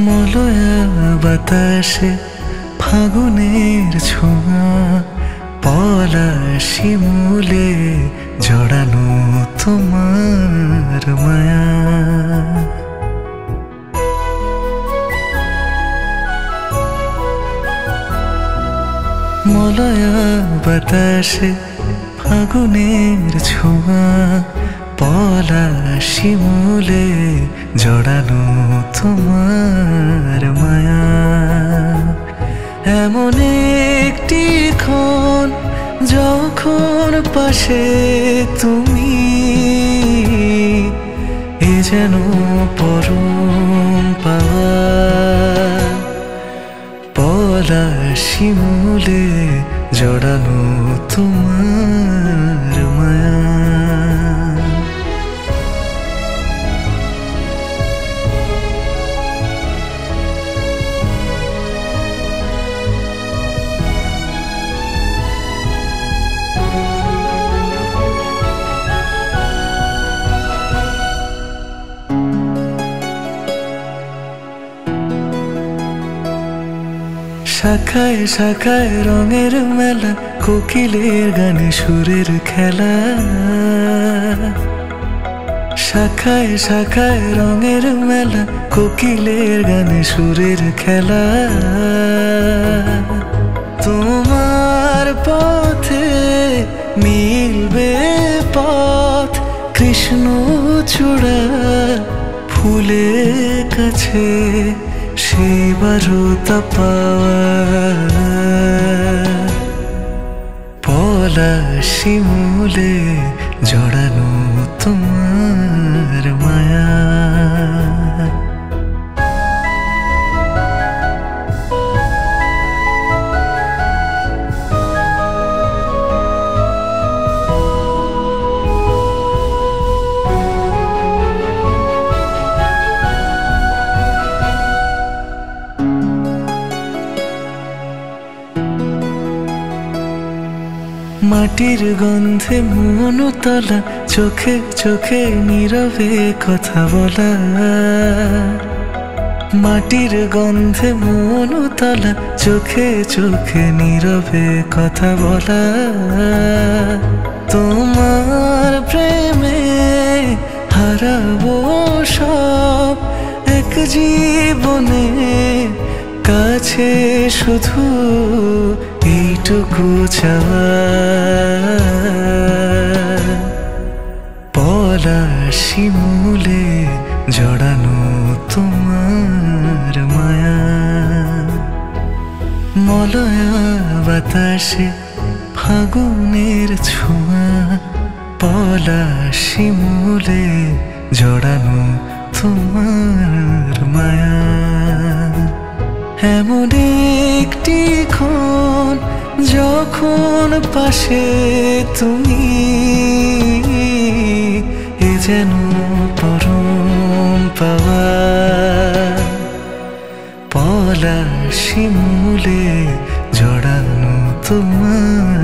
মলয়া বাতাসে ফাগুনের ছোঁয়া, পলাশি মূলে জড়ানো তোমার মায়া। মলয়া বাতাসে ফাগুনের ছোঁয়া, পলাশি মূলে জড়ানো তোমার মায়া। এমন একটি ক্ষণ যখন পাশে তুমি, এ যেন পরম পাওয়া। পলাশি মূলে জড়ানো তোমার মায়া। শাখায় শাখায় রঙের মেলা, কোকিলের গানে সুরের খেলা। শাখায় শাখায় রঙের মেলা, কোকিলের গানে সুরের খেলা। তোমার পথে মিলবে পথ, কৃষ্ণচূড়া ফুলের কাছে সেই বারতা পাওয়া। পলাশি মূলে জড়ানো তোমার মায়া। মাটির গন্ধে মনতলা, চোখে চোখে নীরবে কথা বলা। মাটির গন্ধে মনতলা, চোখে চোখে নীরবে কথা বলা। তোমার প্রেমে হারাবো সব, এক জীবনে কাছে শুধু এইটুকু চাওয়া। পলাশি মূলে জড়ানো তোমার মায়া। মলয়া বাতাসে ফাগুনের ছোঁয়া, পলাশি মূলে জড়ানো তোমার মায়া। এমন একটি ক্ষণ যখন পাশে তুমি, এ যেন পরম পাওয়া। পলাশি মূলে জড়ানো তোমার